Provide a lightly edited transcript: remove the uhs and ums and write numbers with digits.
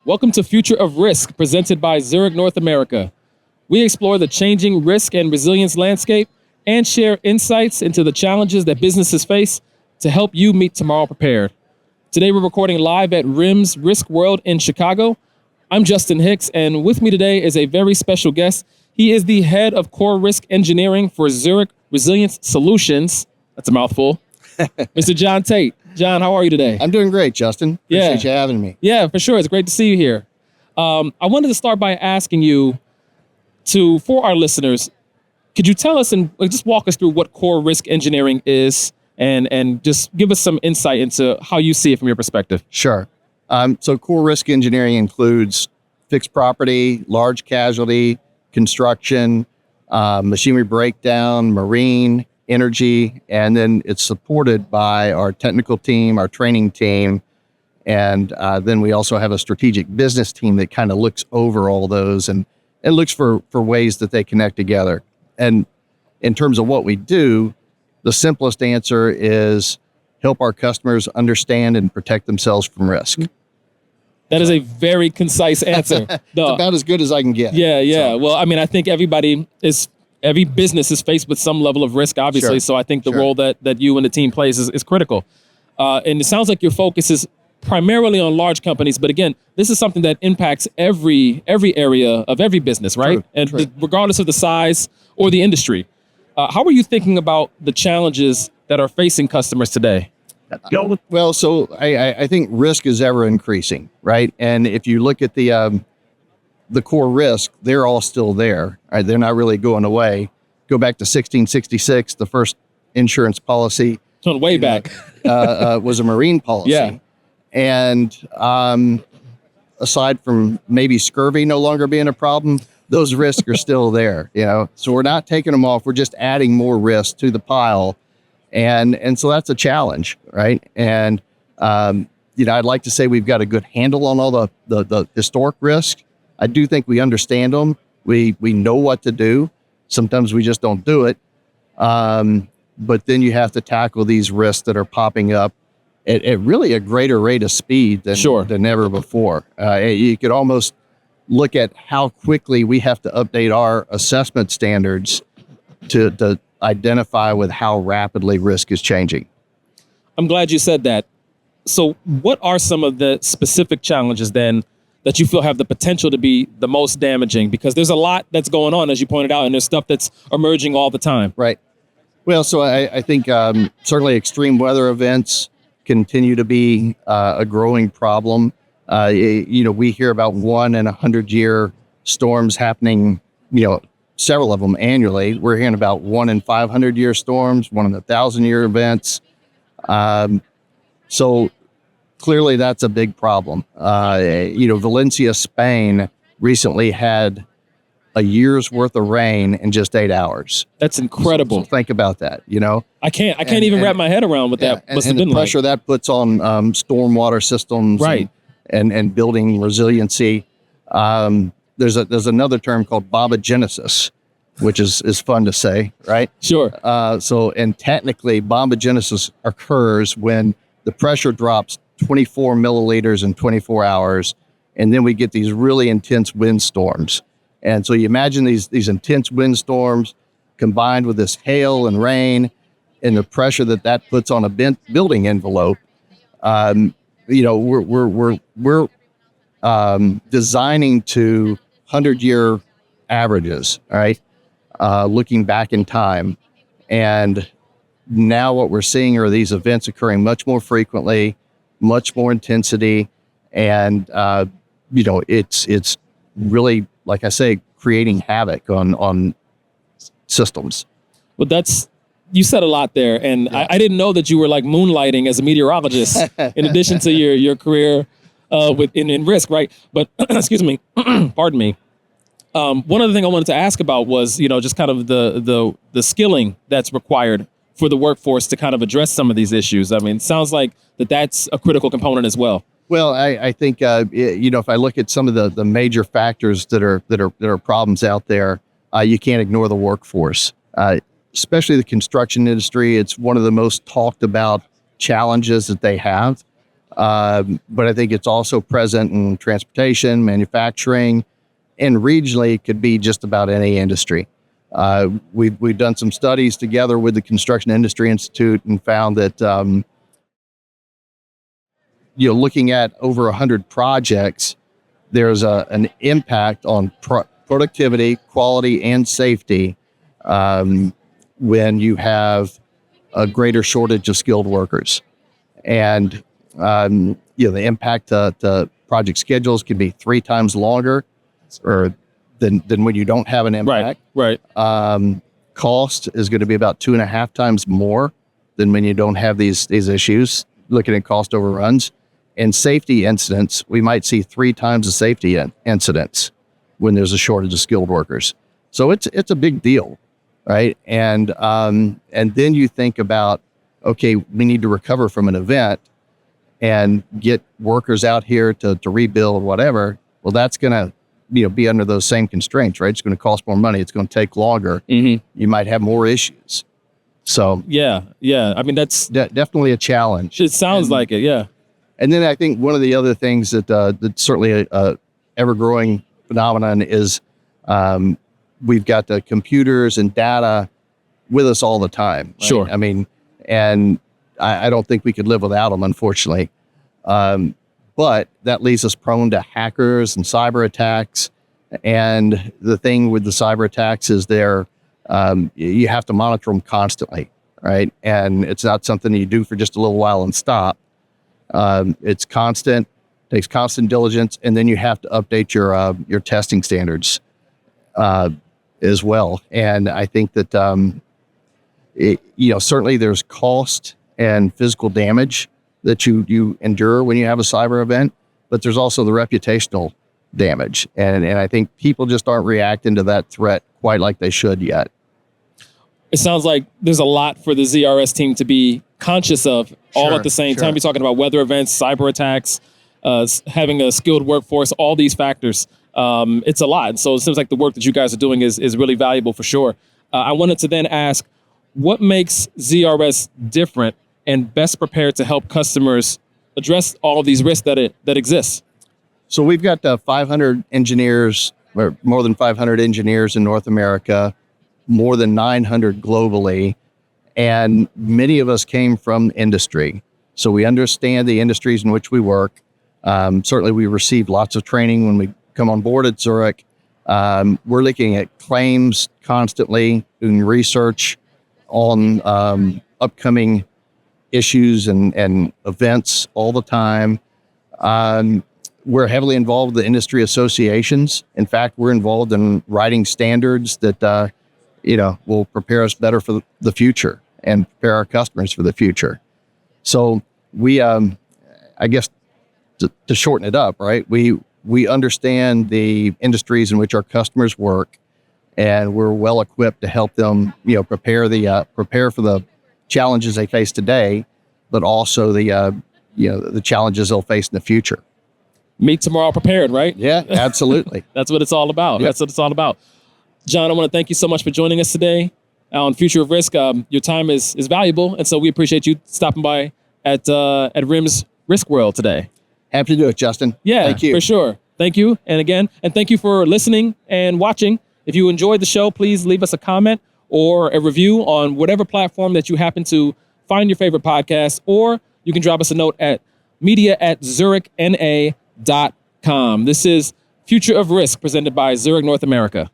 Welcome to Future of Risk, presented by Zurich North America. We explore the changing risk and resilience landscape and share insights into the challenges that businesses face to help you meet tomorrow prepared. Today, we're recording live at RIMS RISKWORLD in Chicago. I'm Justin Hicks, and with me today is a very special guest. He is the head of core risk engineering for Zurich Resilience Solutions. That's a mouthful. Mr. Jon Tate. Jon, how are you today? I'm doing great, Justin. Appreciate you having me. Yeah, for sure. It's great to see you here. I wanted to start by asking you for our listeners, could you tell us and just walk us through what core risk engineering is and just give us some insight into how you see it from your perspective? Sure. So core risk engineering includes fixed property, large casualty, construction, machinery breakdown, marine, energy, and then it's supported by our technical team, our training team, and then we also have a strategic business team that kind of looks over all those and looks for ways that they connect together. And in terms of what we do, the simplest answer is help our customers understand and protect themselves from risk. That is a very concise answer. It's about as good as I can get. Yeah. So. Well, I mean, I think every business is faced with some level of risk, obviously. Sure. So I think the role that you and the team plays is critical. And it sounds like your focus is primarily on large companies. But again, this is something that impacts every area of every business, right? True. Regardless of the size or the industry. How are you thinking about the challenges that are facing customers today? Well, so I think risk is ever increasing, right? And if you look at the core risk, they're all still there. Right? They're not really going away. Go back to 1666, the first insurance policy. Way back. Was a marine policy. Yeah. And aside from maybe scurvy no longer being a problem, those risks are still there. So we're not taking them off. We're just adding more risk to the pile. And so that's a challenge, right? And, I'd like to say we've got a good handle on all the historic risk. I do think we understand them. We know what to do. Sometimes we just don't do it. But then you have to tackle these risks that are popping up at really a greater rate of speed than ever before. You could almost look at how quickly we have to update our assessment standards to identify with how rapidly risk is changing. I'm glad you said that. So what are some of the specific challenges then that you feel have the potential to be the most damaging? Because there's a lot that's going on, as you pointed out, and there's stuff that's emerging all the time. Right. Well, so I think certainly extreme weather events continue to be a growing problem. We hear about 1 in 100-year storms happening, several of them annually. We're hearing about 1 in 500-year storms, 1 in 1,000-year events. So clearly that's a big problem. Valencia, Spain recently had a year's worth of rain in just 8 hours. That's incredible. So think about that, I can't even wrap my head around what that must have been like. And the pressure that puts on stormwater systems. Right. And building resiliency. There's another term called bombogenesis, which is fun to say, right? Sure. And technically, bombogenesis occurs when the pressure drops 24 milliliters in 24 hours, and then we get these really intense windstorms. And so you imagine these intense windstorms combined with this hail and rain, and the pressure that puts on a building envelope. We're designing to 100-year averages, all right? Looking back in time. And now what we're seeing are these events occurring much more frequently, much more intensity. And, it's really, like I say, creating havoc on systems. Well, you said a lot there. And yeah. I didn't know that you were like moonlighting as a meteorologist in addition to your career in risk, right? But excuse me, pardon me. One other thing I wanted to ask about was, just kind of the skilling that's required for the workforce to kind of address some of these issues. I mean, it sounds like that's a critical component as well. Well, I think if I look at some of the major factors that are problems out there, you can't ignore the workforce, especially the construction industry. It's one of the most talked about challenges that they have. But I think it's also present in transportation, manufacturing, and regionally it could be just about any industry. We've done some studies together with the Construction Industry Institute and found that looking at over 100 projects, there's an impact on productivity, quality, and safety when you have a greater shortage of skilled workers. And the impact to project schedules can be 3 times longer than when you don't have an impact. Right. Cost is going to be about 2.5 times more than when you don't have these issues, looking at cost overruns. And safety incidents, we might see 3 times the safety incidents when there's a shortage of skilled workers. So it's a big deal, right? And then you think about, okay, we need to recover from an event and get workers out here to rebuild whatever. Well, that's going to be under those same constraints, right? It's going to cost more money. It's going to take longer. Mm-hmm. You might have more issues. So yeah. I mean, that's definitely a challenge. It sounds like it. Yeah. And then I think one of the other things that's certainly a ever-growing phenomenon is we've got the computers and data with us all the time. Right? Sure. I mean, and I don't think we could live without them, unfortunately. But that leaves us prone to hackers and cyber attacks. And the thing with the cyber attacks is you have to monitor them constantly, right? And it's not something you do for just a little while and stop. It's constant, takes constant diligence, and then you have to update your testing standards as well. And I think that certainly there's cost and physical damage that you endure when you have a cyber event, but there's also the reputational damage. And I think people just aren't reacting to that threat quite like they should yet. It sounds like there's a lot for the ZRS team to be conscious of all at the same time. You're talking about weather events, cyber attacks, having a skilled workforce, all these factors. It's a lot. And so it seems like the work that you guys are doing is really valuable for sure. I wanted to then ask, what makes ZRS different and best prepared to help customers address all of these risks that exist? So we've got 500 engineers, or more than 500 engineers in North America, more than 900 globally, and many of us came from industry. So we understand the industries in which we work. Certainly we receive lots of training when we come on board at Zurich. We're looking at claims constantly, doing research on upcoming issues and events all the time. We're heavily involved with the industry associations. In fact, we're involved in writing standards that will prepare us better for the future and prepare our customers for the future. So we, I guess, to shorten it up, right? We understand the industries in which our customers work, and we're well equipped to help them, prepare for the challenges they face today, but also the challenges they'll face in the future. Meet tomorrow prepared, right? Yeah, absolutely. That's what it's all about. Yep. That's what it's all about. Jon, I want to thank you so much for joining us today on Future of Risk. Your time is valuable, and so we appreciate you stopping by at RIMS RISKWORLD today. Happy to do it, Justin. Yeah, thank you. For sure. Thank you. And thank you for listening and watching. If you enjoyed the show, please leave us a comment or a review on whatever platform that you happen to find your favorite podcast, or you can drop us a note at media@zurichna.com. This is Future of Risk presented by Zurich North America.